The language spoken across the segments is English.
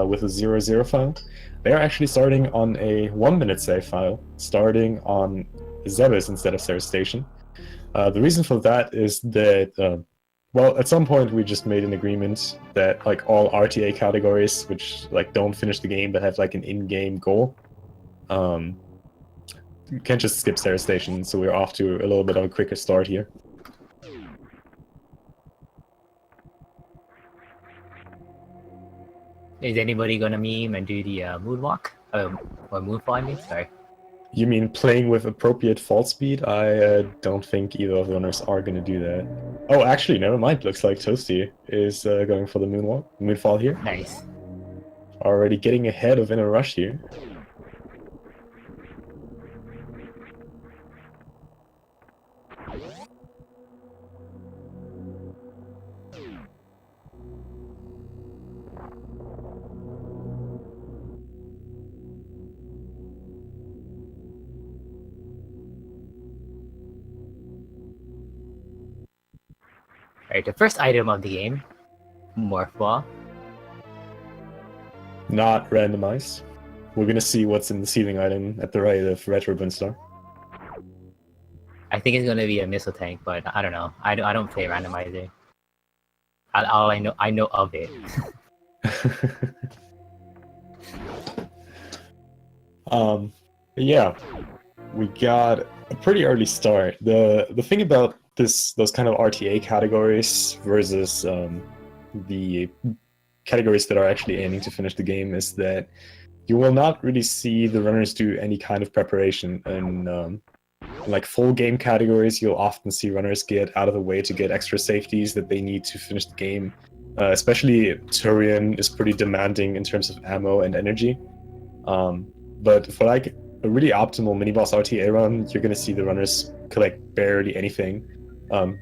with a 00 file. They're actually starting on a 1-minute save file, starting on Zebes instead of Sarah Station. The reason for that is that, well, at some point we just made an agreement that like all RTA categories, which like don't finish the game but have like an in-game goal, can't just skip Sarah Station, so we're off to a little bit of a quicker start here. Is anybody gonna meme and do the moonwalk? Or moonfall, I mean, sorry. You mean playing with appropriate fall speed? I don't think either of the runners are going to do that. Oh, actually, never mind. Looks like Toasty is going for the moonfall here. Nice. Already getting ahead of InNoRush here. Alright, the first item of the game, Morph Ball. Not randomized. We're gonna see what's in the ceiling item at the right of Retro Star. I think it's gonna be a missile tank, but I don't know. I don't play randomizer. All I know of it. Yeah, we got a pretty early start. The thing about those kind of RTA categories versus the categories that are actually aiming to finish the game is that you will not really see the runners do any kind of preparation. And like full game categories, you'll often see runners get out of the way to get extra safeties that they need to finish the game. Especially Turian is pretty demanding in terms of ammo and energy. But for like a really optimal mini-boss RTA run, you're going to see the runners collect barely anything.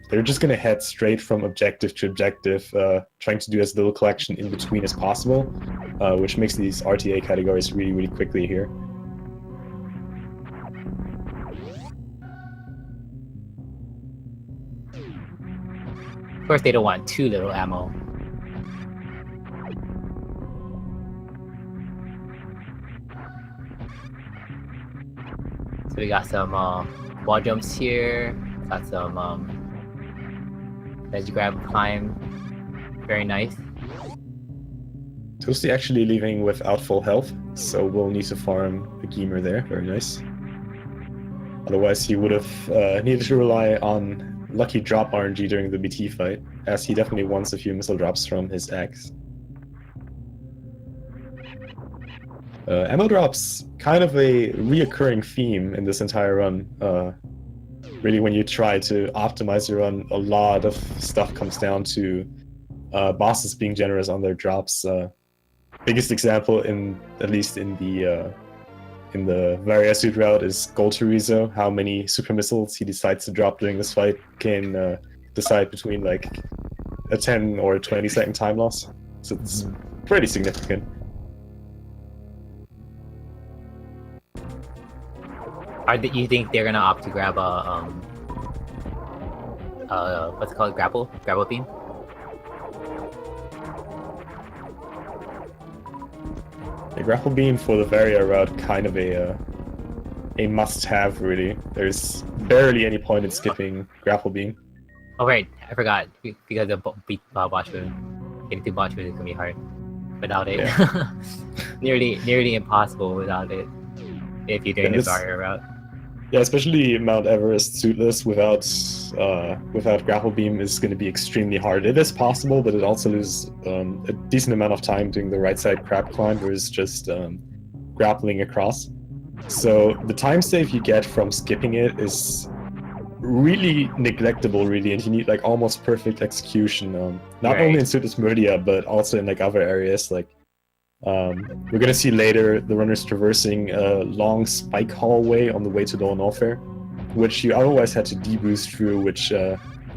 They're just going to head straight from objective to objective, trying to do as little collection in between as possible, which makes these RTA categories really, really quickly here. Of course, they don't want too little ammo. So we got some wall jumps here. Got some ledge grab climb. Very nice. Toasty actually leaving without full health, so we'll need to farm a Gamer there. Very nice. Otherwise, he would have needed to rely on lucky drop RNG during the BT fight, as he definitely wants a few missile drops from his axe. Ammo drops, kind of a reoccurring theme in this entire run. Really, when you try to optimize your run, a lot of stuff comes down to bosses being generous on their drops. Biggest example, at least in the Varia suit route, is Gold Chorizo. How many super missiles he decides to drop during this fight can decide between like a 10 or 20-second time loss. So it's pretty significant. You think they're gonna opt to grab a what's it called, grapple beam? The grapple beam for the Varia route, kind of a must-have, really. There's barely any point in skipping grapple beam. Oh right, I forgot, because of botch mode. Getting to botch mode is gonna be hard without it. Yeah. nearly impossible without it. If you're doing the Varia route. Yeah, especially Mount Everest suitless without grapple beam is going to be extremely hard. It is possible, but it also loses a decent amount of time doing the right side crab climb versus just grappling across. So the time save you get from skipping it is really neglectable, really, and you need like almost perfect execution. Not only in Suitless Meridia, but also in like other areas. Like we're gonna see later the runners traversing a long spike hallway on the way to Lower Norfair, which you otherwise had to deboost through, which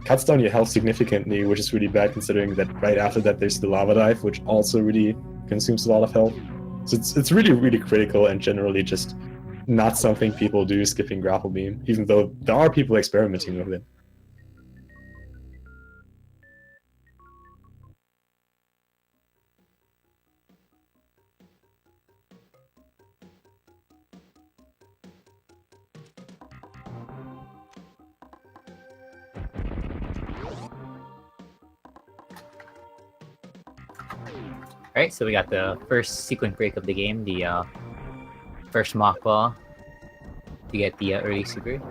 cuts down your health significantly, which is really bad considering that right after that there's the lava dive, which also really consumes a lot of health. So it's really, really critical and generally just not something people do, skipping grapple beam, even though there are people experimenting with it. Alright, so we got the first sequence break of the game, the first mock ball to get the early super.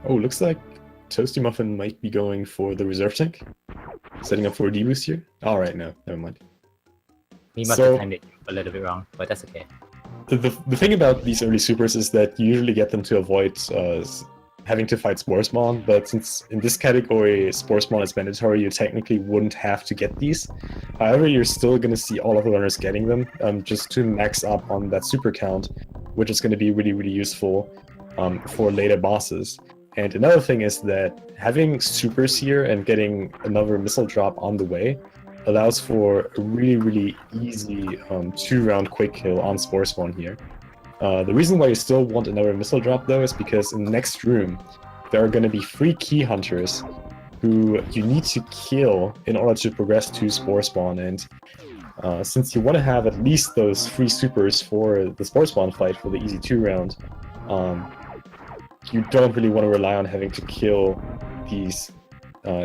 Oh, looks like Toastymuffin might be going for the reserve tank. Setting up for a D-boost here. Alright, no, never mind. He must have timed it a little bit wrong, but that's okay. The thing about these early supers is that you usually get them to avoid having to fight Spore Spawn, but since in this category Spore Spawn is mandatory, you technically wouldn't have to get these. However, you're still going to see all of the runners getting them, just to max up on that super count, which is going to be really, really useful for later bosses. And another thing is that having supers here and getting another missile drop on the way allows for a really, really easy 2-round quick kill on Spore Spawn here. The reason why you still want another missile drop, though, is because in the next room, there are going to be 3 key hunters who you need to kill in order to progress to Spore Spawn. And since you want to have at least those 3 supers for the Spore Spawn fight for the easy 2-round, you don't really want to rely on having to kill these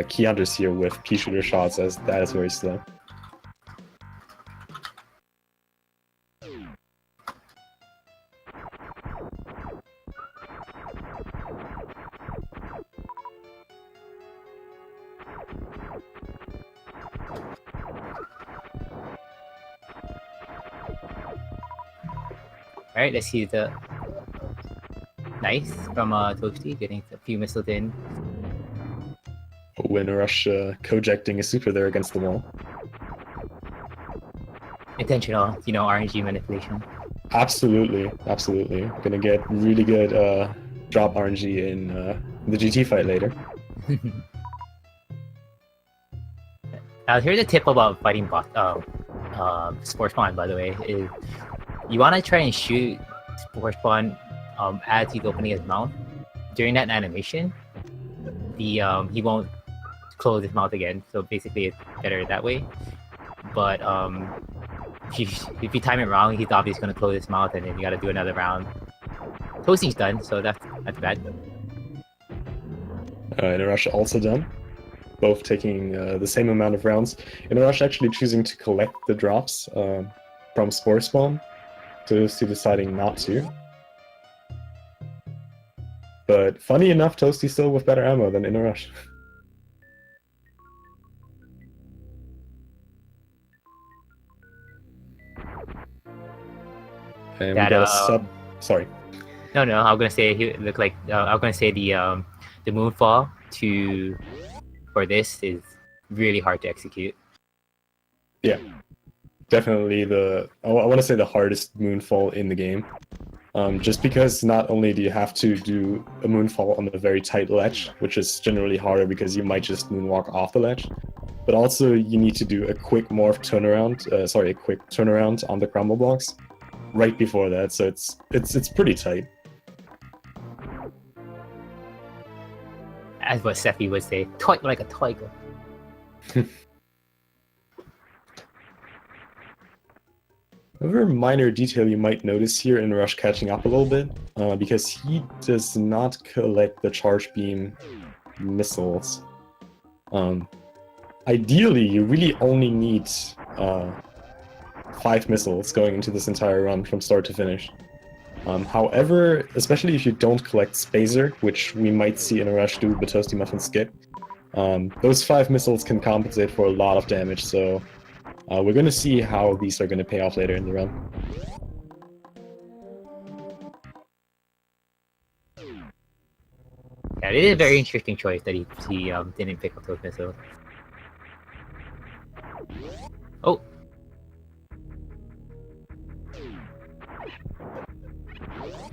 key hunters here with pea shooter shots, as that is very slow. Alright, let's see the nice from Toasty, getting a few missiles in. InNoRush co-ejecting a super there against the wall. Intentional, RNG manipulation. Absolutely, absolutely. Gonna get really good drop RNG in the GT fight later. Now, here's a tip about fighting Spore Spawn, by the way, is you want to try and shoot Spore Spawn as he's opening his mouth. During that animation, he won't close his mouth again, so basically it's better that way. But if you time it wrong, he's obviously going to close his mouth, and then you got to do another round. Toasty's done, so that's bad. InNoRush also done. Both taking the same amount of rounds. InNoRush actually choosing to collect the drops from Spore Spawn, Toasty deciding not to. But funny enough, Toasty still with better ammo than InNoRush. And that, we got a sub. Sorry. No, I'm gonna say he look like I'm gonna say the moonfall for this is really hard to execute. Yeah, definitely I want to say the hardest moonfall in the game. Just because not only do you have to do a moonfall on a very tight ledge, which is generally harder because you might just moonwalk off the ledge, but also you need to do a quick morph turnaround. A quick turnaround on the crumble blocks right before that, so it's pretty tight. As what Sephi would say, toy like a tiger. Another minor detail you might notice here in Rush catching up a little bit, because he does not collect the charge beam missiles. Ideally, you really only need 5 missiles going into this entire run from start to finish. However, especially if you don't collect Spacer, which we might see InNoRush do the Toastymuffins skip, those 5 missiles can compensate for a lot of damage, so we're going to see how these are going to pay off later in the run. Yeah, it is a very interesting choice that he didn't pick up those missiles. Oh!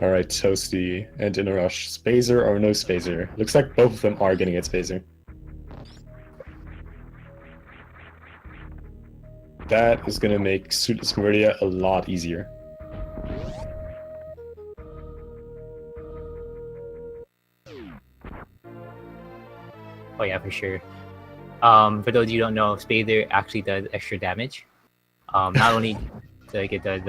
Alright, Toasty and InNoRush. Spacer or no Spacer? Looks like both of them are getting it Spacer. That is going to make Suitless Meridia a lot easier. Oh yeah, for sure. For those of you who don't know, Spacer actually does extra damage. Not only like it does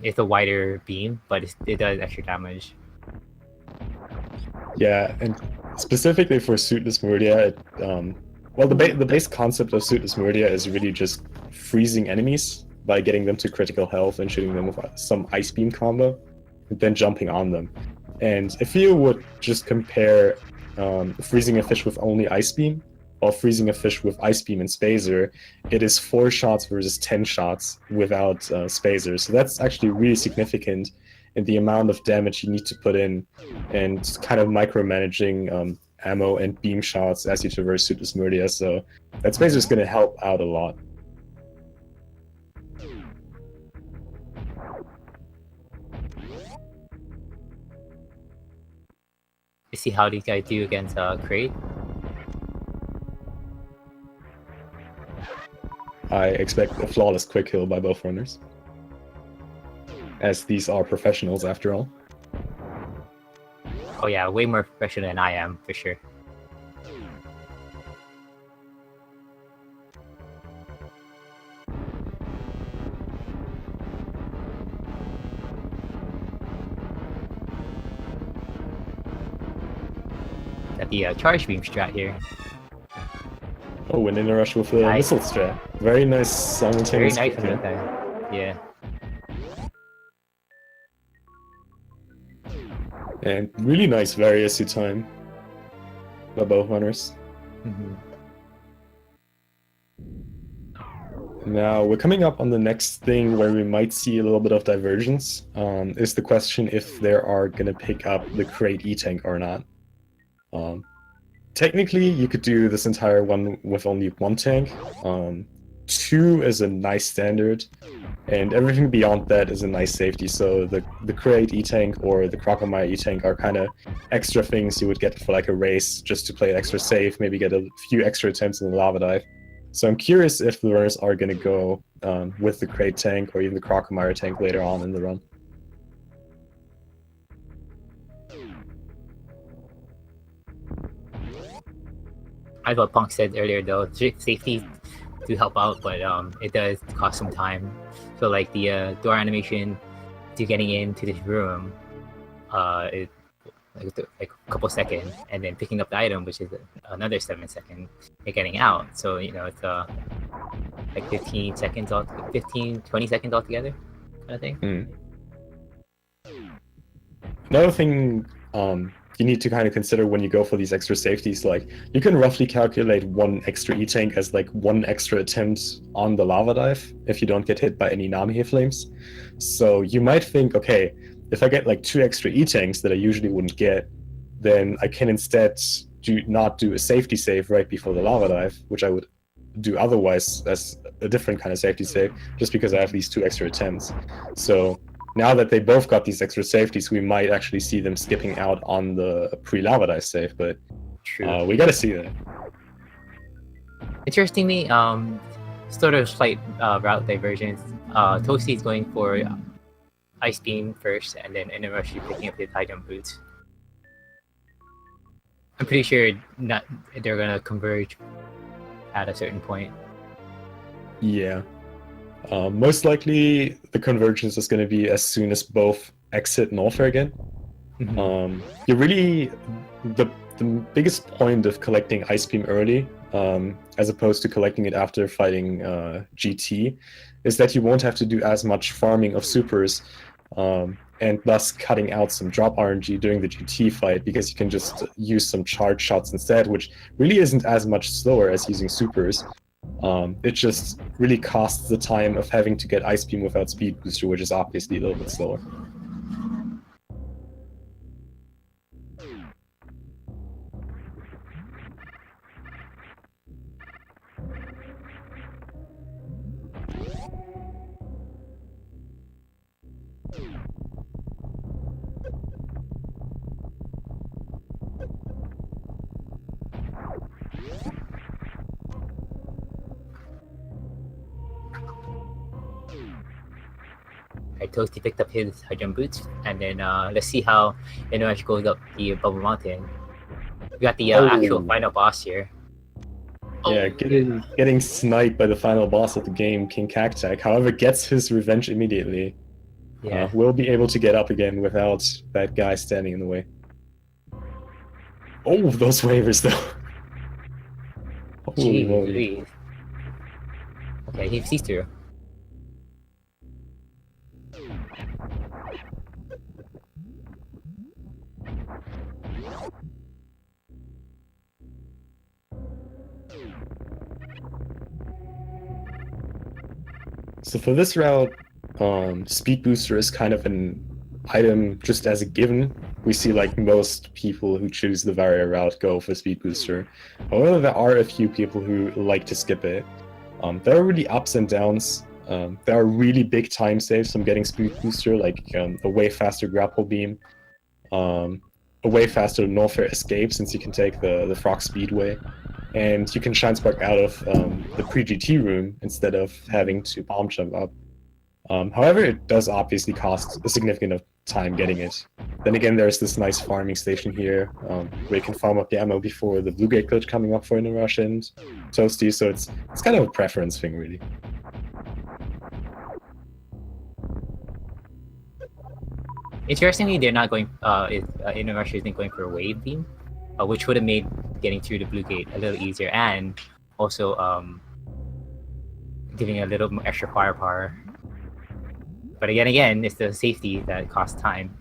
it's a wider beam, but it does extra damage. Yeah, and specifically for Suitless Meridia, well, the base concept of Suitless Meridia is really just freezing enemies by getting them to critical health and shooting them with some Ice Beam combo, and then jumping on them. And if you would just compare freezing a fish with only Ice Beam, or freezing a fish with Ice Beam and Spazer, it is 4 shots versus 10 shots without Spazer. So that's actually really significant in the amount of damage you need to put in, and kind of micromanaging ammo and beam shots as you traverse Suitless Meridia. So that Spazer is going to help out a lot. You see how these guys do against Crate? I expect a flawless quick kill by both runners, as these are professionals after all. Oh yeah, way more professional than I am, for sure. Got the charge beam strat here. Oh, and InNoRush with the missile strat. Very nice simultaneous. Very nice that. Yeah. And really nice Various time by both runners. Now we're coming up on the next thing where we might see a little bit of divergence. Is the question if they are going to pick up the Crate E-Tank or not. Technically, you could do this entire one with only 1 tank. 2 is a nice standard, and everything beyond that is a nice safety. So the Crate E-Tank or the Crocomire E-Tank are kind of extra things you would get for like a race, just to play it extra safe, maybe get a few extra attempts in the lava dive. So I'm curious if the runners are going to go with the Crate tank or even the Crocomire tank later on in the run. As what Punk said earlier though, safety do help out, but it does cost some time. So like the door animation to getting into this room, it like a couple seconds, and then picking up the item, which is another 7 seconds, and getting out. So you know it's like 15 seconds, 20 seconds altogether, kind of thing. Another thing you need to kind of consider when you go for these extra safeties, like you can roughly calculate 1 extra E-Tank as like 1 extra attempt on the lava dive if you don't get hit by any Namihe flames. So you might think, okay, if I get like 2 extra E-Tanks that I usually wouldn't get, then I can instead not do a safety save right before the lava dive, which I would do otherwise as a different kind of safety save, just because I have these 2 extra attempts. So now that they both got these extra safeties, we might actually see them skipping out on the pre-lava dive save, but we gotta see that. Interestingly, sort of slight route divergence. Toasty is going for Ice Beam first, and then InNoRush picking up his high jump boots. I'm pretty sure they're gonna converge at a certain point. Yeah. Most likely, the convergence is going to be as soon as both exit Norfair again. You're really the biggest point of collecting Ice Beam early, as opposed to collecting it after fighting GT, is that you won't have to do as much farming of supers, and thus cutting out some drop RNG during the GT fight, because you can just use some charge shots instead, which really isn't as much slower as using supers. It just really costs the time of having to get Ice Beam without Speed Booster, which is obviously a little bit slower. Toasty picked up his high jump boots, and then let's see how InNoRush goes up the Bubble Mountain. We got the actual final boss here. Yeah, getting sniped by the final boss of the game, King Cactac. However, gets his revenge immediately. Will be able to get up again without that guy standing in the way. Oh, those waivers though. Holy Jeez, moly. Louise. Okay, he sees through. So for this route, speed booster is kind of an item just as a given. We see like most people who choose the Varia route go for speed booster. However, there are a few people who like to skip it. There are really ups and downs. There are really big time saves from getting speed booster, like a way faster grapple beam, a way faster no-fair escape since you can take the frog speedway, and you can shine spark out of the pre-GT room instead of having to bomb jump up. However, it does obviously cost a significant of time getting it. Then again, there's this nice farming station here where you can farm up the ammo before the blue gate glitch coming up for InNoRush and Toasty, so it's kind of a preference thing, really. Interestingly, they're not going. InNoRush isn't going for a wave beam, which would have made getting through the blue gate a little easier, and also giving a little more extra firepower. But again, it's the safety that costs time.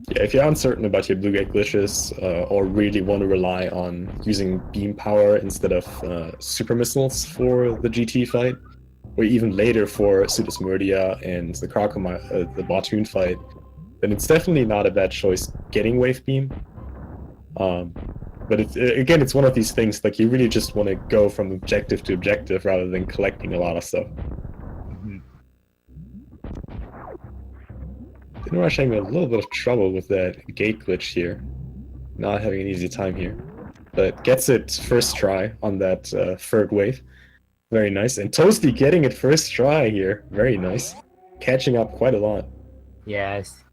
Yeah, if you're uncertain about your blue gate glitches or really want to rely on using beam power instead of super missiles for the GT fight, or even later for Pseudosmurdia and the the Batoon fight, then it's definitely not a bad choice getting wave beam. But again, it's one of these things, like you really just want to go from objective to objective rather than collecting a lot of stuff. InNoRush having a little bit of trouble with that gate glitch here. Not having an easy time here. But gets it first try on that third wave. Very nice. And Toasty getting it first try here. Very nice. Catching up quite a lot. Yes.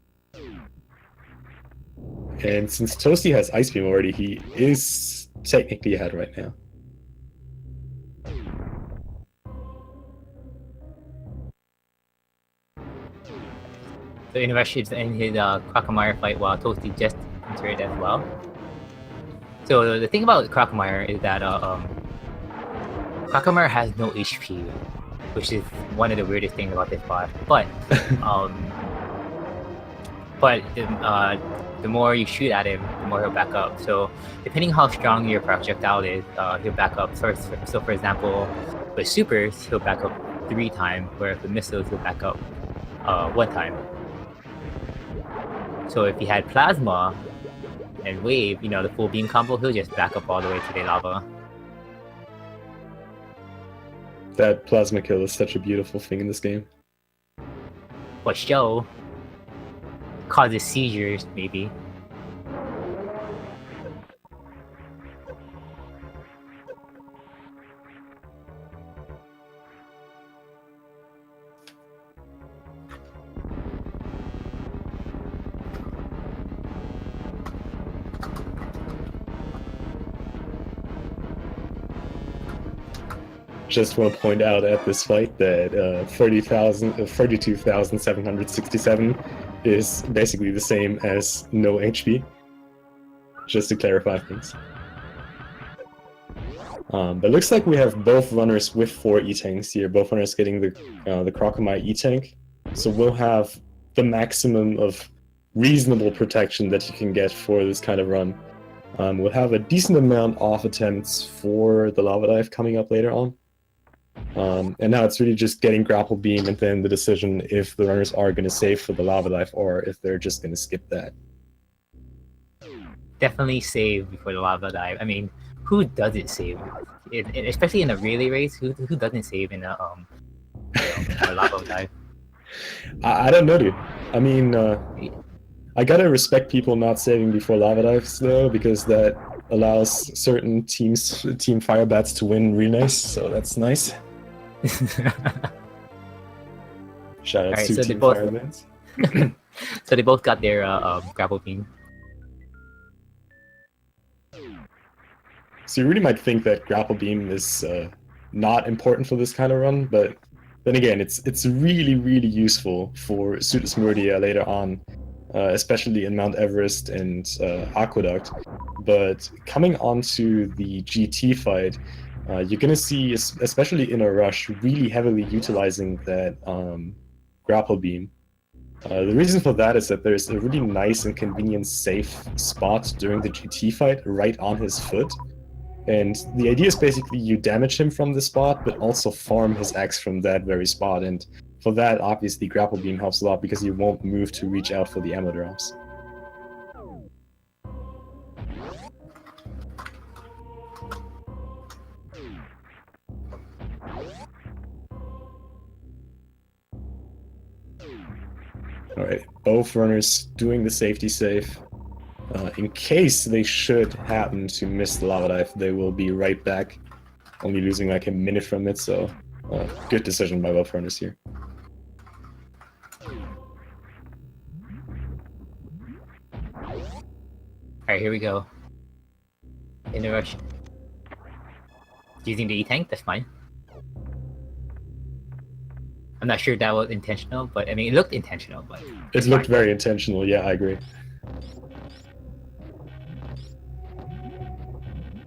And since Toasty has Ice Beam already, he is technically ahead right now. So InNoRush is in his Crocomire fight while Toasty just entered as well. So the thing about Crocomire is that Crocomire has no HP, which is one of the weirdest things about this bot. But the more you shoot at him, the more he'll back up. So depending how strong your projectile is, he'll back up. So for example, with supers, he'll back up 3 times, whereas with missiles, he'll back up 1 time. So if he had plasma and wave, the full beam combo, he'll just back up all the way to the lava. That plasma kill is such a beautiful thing in this game. But show causes seizures, maybe. Just want to point out at this fight that 32,767 is basically the same as no HP. Just to clarify things. But it looks like we have both runners with 4 E-tanks here. Both runners getting the Crocomire E-tank. So we'll have the maximum of reasonable protection that you can get for this kind of run. We'll have a decent amount of attempts for the lava dive coming up later on. And now it's really just getting grapple beam and then the decision if the runners are going to save for the lava dive or if they're just going to skip that. Definitely save before the lava dive. I mean, who doesn't save? Especially in a relay race, who doesn't save in a lava dive? I don't know, dude. I mean, I gotta respect people not saving before lava dives though, because that allows certain team firebats to win relays, so that's nice. Shout out to Team Firebats. So they both got their grapple beam. So you really might think that grapple beam is not important for this kind of run, but then again, it's really useful for Suitless Meridia later on, especially in Mount Everest and Aqueduct. But coming on to the GT fight, you're gonna see, especially InNoRush, really heavily utilizing that grapple beam. The reason for that is that there's a really nice and convenient safe spot during the GT fight right on his foot. And the idea is basically you damage him from the spot, but also farm his axe from that very spot. And for that, obviously, Grapple Beam helps a lot because you won't move to reach out for the ammo drops. Alright, both runners doing the safety save. In case they should happen to miss the lava dive, they will be right back, only losing like a minute from it, so good decision by both runners here. Alright, here we go. InNoRush. Using the E-Tank, that's fine. I'm not sure that was intentional, but I mean, it looked intentional, but... It looked very intentional, yeah, I agree.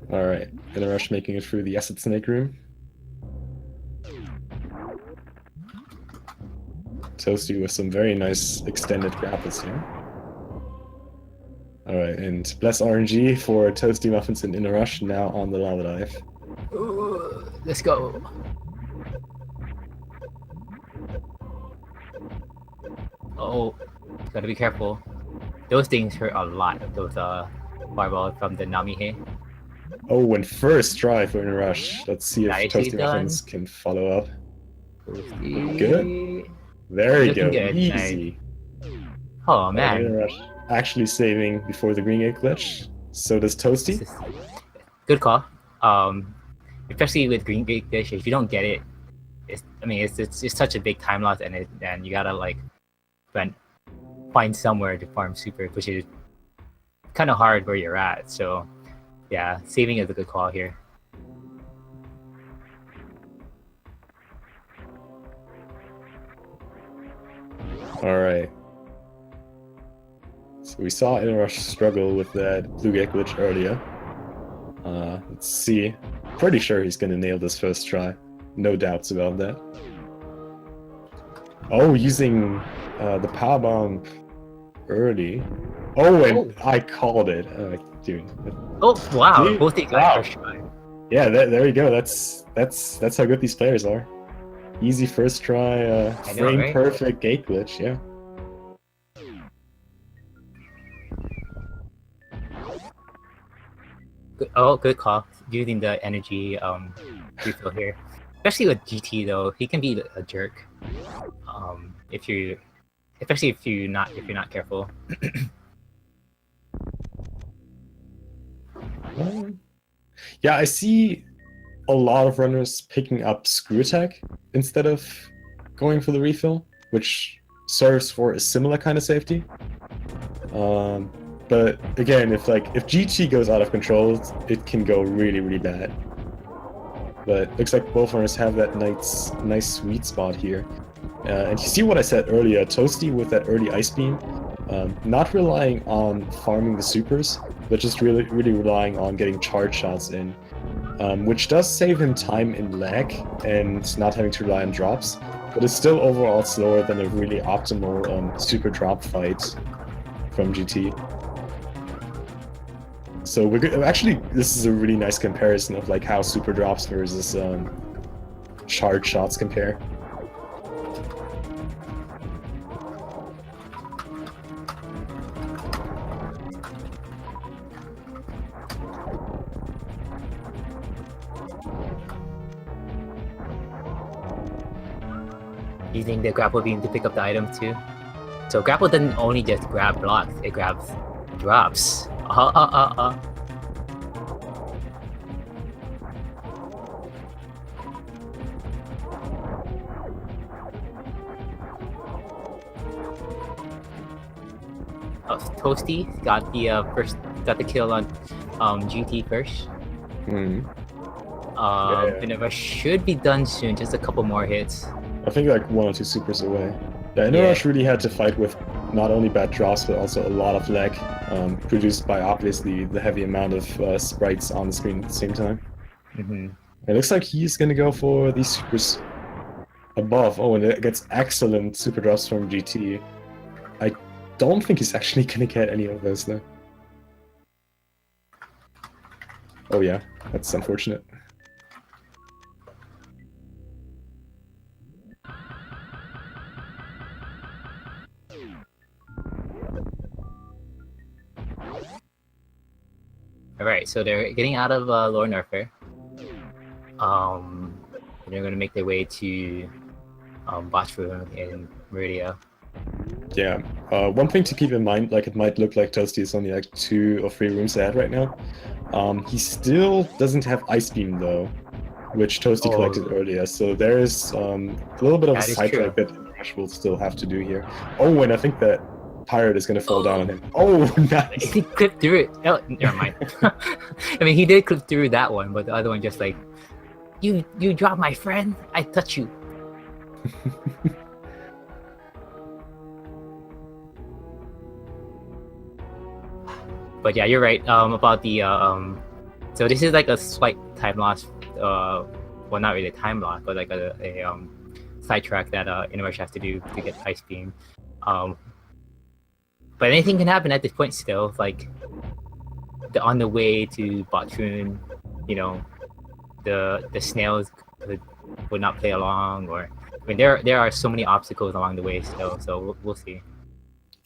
Alright, InNoRush making it through the Acid Snake room. Toasty with some very nice extended grapples here. Alright, and bless RNG for Toastymuffins and InNoRush now on the lava dive. Ooh, let's go. Oh, gotta be careful. Those things hurt a lot, those fireballs from the Namihe. Oh, and first try for InNoRush. Let's see if Nicely Toastymuffins done. can follow up. Toasty. Good. There you go. Good. Easy. Oh man. InNoRush actually saving before the green gate glitch. So does Toasty. Good call. Especially with green gate glitch, if you don't get it, it's such a big time loss, and you gotta like find somewhere to farm super, which is kind of hard where you're at. So yeah, saving is a good call here. Alright. So we saw InNoRush struggle with that blue gate glitch earlier. Let's see. Pretty sure he's gonna nail this first try. No doubts about that. Oh, using the power bomb early. Oh, and I called it. Dude. Oh wow, Dude, both these wow. first try. Yeah, there you go. That's how good these players are. Easy first try, frame right? perfect gate glitch. Yeah. Good call. Using the energy refill here, especially with GT though, he can be a jerk. Especially if you're not careful. Yeah, I see a lot of runners picking up screw attack instead of going for the refill, which serves for a similar kind of safety. But again, if GT goes out of control, it can go really bad. But looks like both runners have that nice sweet spot here. And you see what I said earlier, Toasty with that early ice beam, not relying on farming the supers, but just really relying on getting charge shots in, which does save him time in lag and not having to rely on drops, but it's still overall slower than a really optimal super drop fight from GT. So we're good. Actually, this is a really nice comparison of like how super drops versus charge shots compare. Using the grapple beam to pick up the item too. So grapple doesn't only just grab blocks, it grabs drops. Toasty got the kill on GT first. Mm. InNoRush should be done soon, just a couple more hits. I think like 1 or 2 supers away. Yeah, Yeah. InNoRush really had to fight with not only bad draws, but also a lot of lag, produced by obviously the heavy amount of sprites on the screen at the same time. Mm-hmm. It looks like he's gonna go for these supers above. Oh, and it gets excellent super drops from GT. I don't think he's actually gonna get any of those though. Oh yeah, that's unfortunate. Alright, so they're getting out of Lower Norfair. They're gonna make their way to Botch Room in Meridia. Yeah, one thing to keep in mind, like it might look like Toasty is only like 2 or 3 rooms ahead right now. He still doesn't have Ice Beam though, which Toasty collected earlier, so there is a little bit of a sidetrack that InNoRush will still have to do here. Oh, and I think that Pirate is gonna fall down on him. Oh, nice! He clipped through it. Oh, never mind. I mean, he did clip through that one, but the other one just like, you dropped my friend, I touch you. But yeah, you're right about the so this is like a slight time loss, well, not really a time loss, but like a sidetrack that InNoRush has to do to get Ice Beam. But anything can happen at this point still. Like on the way to Botchun, you know, the snails would not play along, or I mean there are so many obstacles along the way still. So we'll see.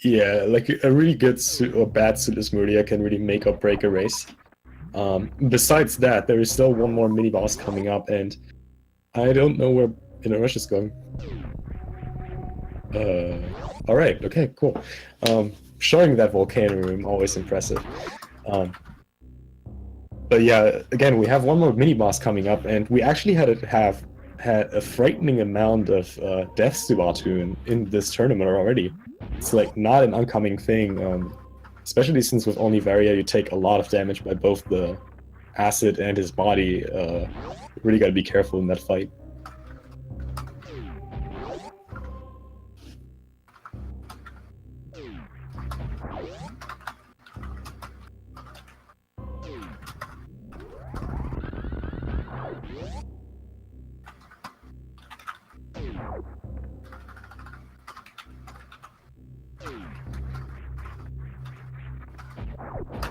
Yeah, like a really good or bad Suitless Meridia can really make or break a race. Besides that, there is still one more mini boss coming up, and I don't know where InNoRush is going. All right, okay, cool. Showing that volcano room, always impressive. But yeah, again, we have one more mini boss coming up, and we actually had a frightening amount of deaths to Botun in this tournament already. It's like not an oncoming thing, especially since with only Varia you take a lot of damage by both the acid and his body. Really gotta be careful in that fight.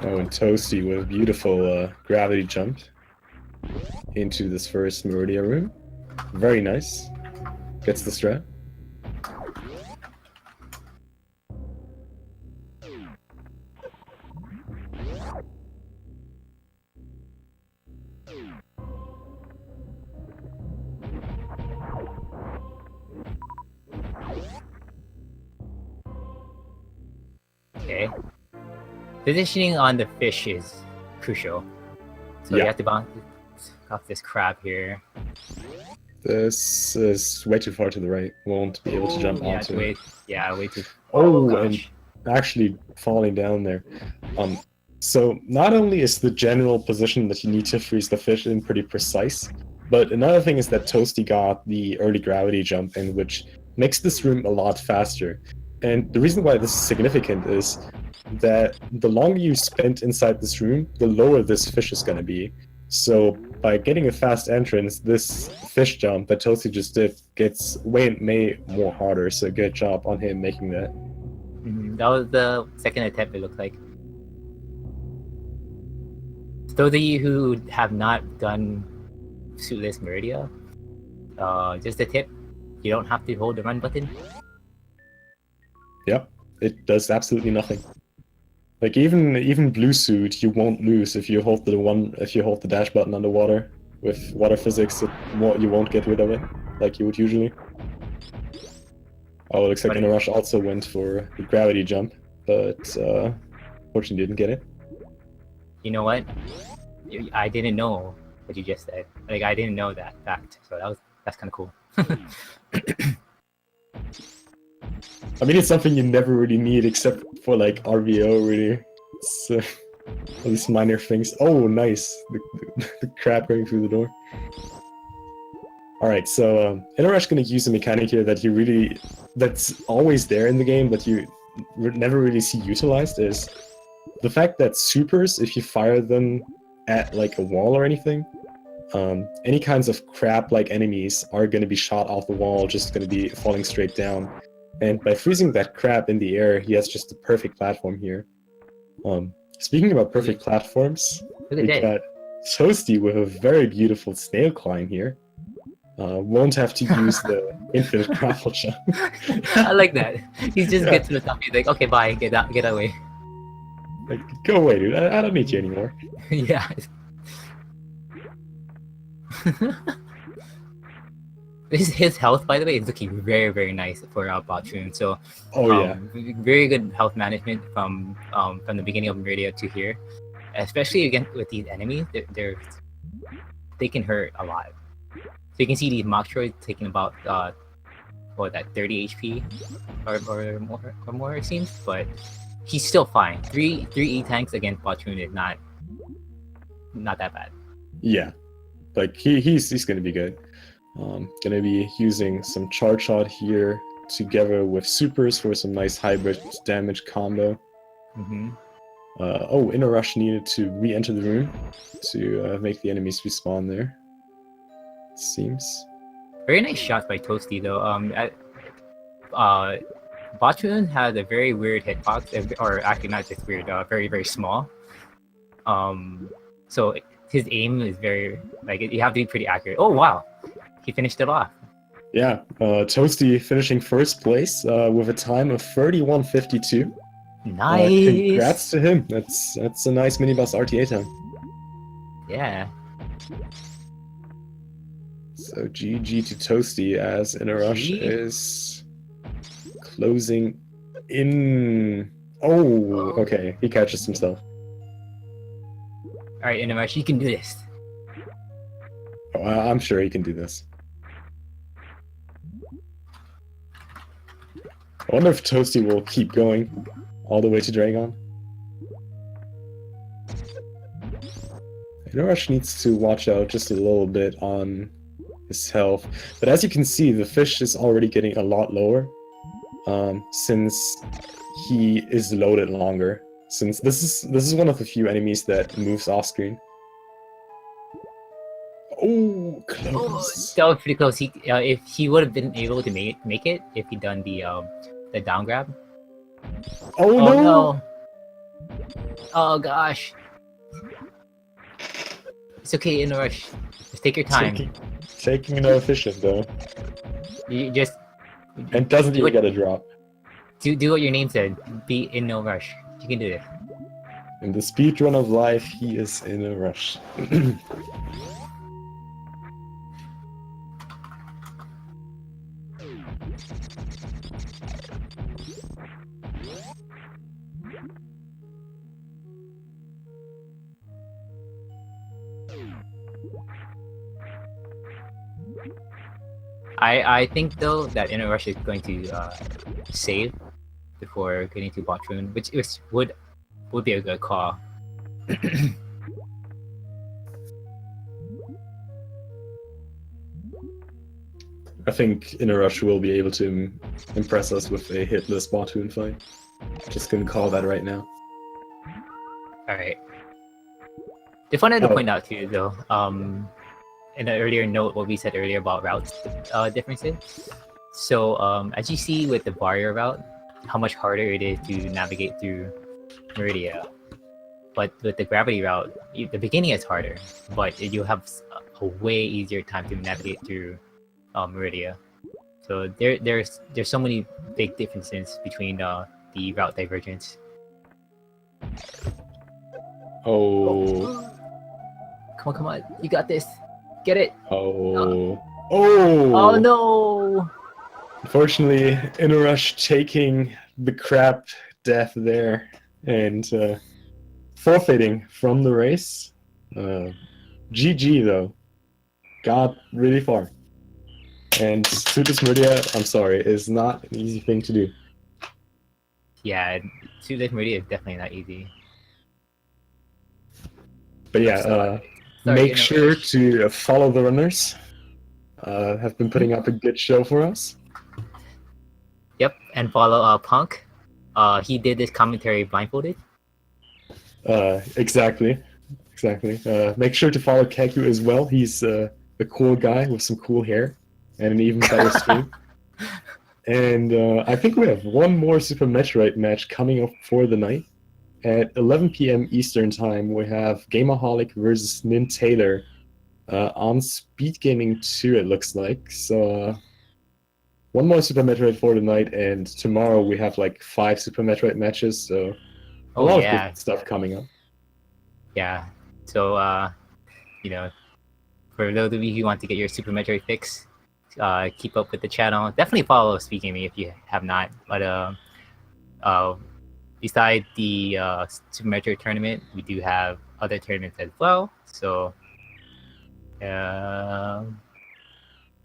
Oh, and Toasty with a beautiful gravity jump into this first Meridia room. Very nice. Gets the strat. Okay. Positioning on the fish is crucial. So Yeah. you have to bounce off this crab here. This is way too far to the right. Won't be able to jump onto it. Way too. Oh, gosh. and actually falling down there. So not only is the general position that you need to freeze the fish in pretty precise, but another thing is that Toasty got the early gravity jump in, which makes this room a lot faster. And the reason why this is significant is that the longer you spend inside this room, the lower this fish is going to be. So by getting a fast entrance, this fish jump that Toasty just did gets way more harder. So good job on him making that. That was the second attempt, it looked like. Those of you who have not done Suitless Meridia, just a tip, you don't have to hold the run button. Yep, it does absolutely nothing. Like even blue suit, you won't lose if you hold the dash button underwater. With water physics, you won't get rid of it like you would usually. Oh, it looks like InNoRush also went for the gravity jump, but fortunately didn't get it. You know what? I didn't know what you just said. Like I didn't know that fact, so that's kind of cool. I mean, it's something you never really need except for like RVO, really. It's all these minor things. Oh, nice! The crab going through the door. Alright, so InNoRush gonna use a mechanic here that's always there in the game, but you never really see utilized, is the fact that supers, if you fire them at like a wall or anything, any kinds of crab-like enemies are gonna be shot off the wall, just gonna be falling straight down. And by freezing that crab in the air, he has just the perfect platform here. Speaking about perfect platforms, Look at we that. got Toasty with a very beautiful snail climb here. Won't have to use the infinite grapple jump. I like that. He's just Yeah. get to the top. He's like, okay, bye, get out, get away. Like, go away, dude. I don't need you anymore. Yeah. His health, by the way, is looking very, very nice for Botchun. So, Oh yeah. very good health management from the beginning of Meridia to here. Especially again with these enemies, they can hurt a lot. So you can see these Metroid taking about 30 HP or more it seems, but he's still fine. Three E tanks against Botchun is not that bad. Yeah. Like he's gonna be good. Gonna be using some charge shot here together with supers for some nice hybrid damage combo. Mm-hmm. InNoRush needed to re-enter the room to make the enemies respawn there. Seems. Very nice shots by Toasty though. Botchun has a very weird hitbox, or actually not just weird, very, very small. So his aim is very, like, you have to be pretty accurate. Oh wow, he finished it off. Yeah, Toasty finishing first place with a time of 31:52. Nice. Congrats to him. That's a nice minibus RTA time. Yeah. So GG to Toasty as InNoRush is closing in. Oh, okay. He catches himself. Alright, InNoRush, you can do this. Oh, I'm sure he can do this. I wonder if Toasty will keep going all the way to Dragon. InNoRush needs to watch out just a little bit on his health. But as you can see, the fish is already getting a lot lower since he is loaded longer. Since this is one of the few enemies that moves off screen. Oh, close. That was pretty close. If he would have been able to make it if he'd done the down grab. Oh no! Oh gosh. It's okay, InNoRush. Just take your time. Taking an efficient though. You just and doesn't even get a drop. Do what your name said. Be InNoRush. You can do it. In the speedrun of life, he is InNoRush. I think though that InNoRush is going to save before getting to Botchun, which would be a good call. I think InNoRush will be able to impress us with a hitless Botchun fight. Just gonna call that right now. Alright. Just wanted to point out to you though, in an earlier note, what we said earlier about routes differences. So as you see with the barrier route, how much harder it is to navigate through Meridia. But with the gravity route, the beginning is harder, but you have a way easier time to navigate through Meridia. So there's so many big differences between the route divergence. Oh. Come on, you got this. Get it. Oh. Oh no. Unfortunately, InNoRush taking the crap death there and forfeiting from the race. GG though. Got really far. And Suitless Meridia, I'm sorry, is not an easy thing to do. Yeah, Suitless Meridia is definitely not easy. But yeah, make sure to follow the runners. have been putting up a good show for us. Yep, and follow Punk. He did this commentary blindfolded. Exactly. Make sure to follow Keku as well. He's a cool guy with some cool hair and an even better stream. And I think we have one more Super Metroid match coming up for the night. At 11 p.m. Eastern Time, we have Gameaholic versus Nin Taylor on Speed Gaming 2, it looks like. So one more Super Metroid for the night, and tomorrow we have like 5 Super Metroid matches. So a lot of good stuff coming up. Yeah. So you know, for those of you who want to get your Super Metroid fix, keep up with the channel. Definitely follow Speak Gaming if you have not. But beside the Super Metroid tournament, we do have other tournaments as well. So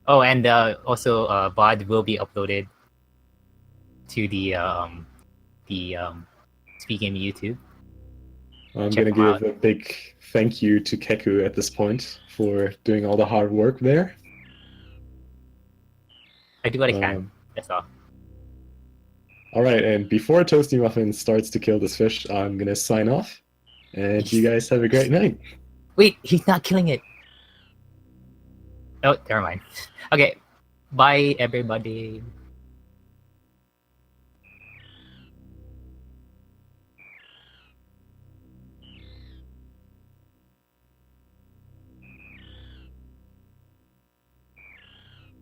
oh, and also VOD will be uploaded to the Speak Gaming YouTube. I'm going to give a big thank you to Keku at this point for doing all the hard work there. I do what I can. That's all. All right, and before Toastymuffins starts to kill this fish, I'm going to sign off. And you guys have a great night. Wait, he's not killing it. Oh, never mind. Okay. Bye, everybody.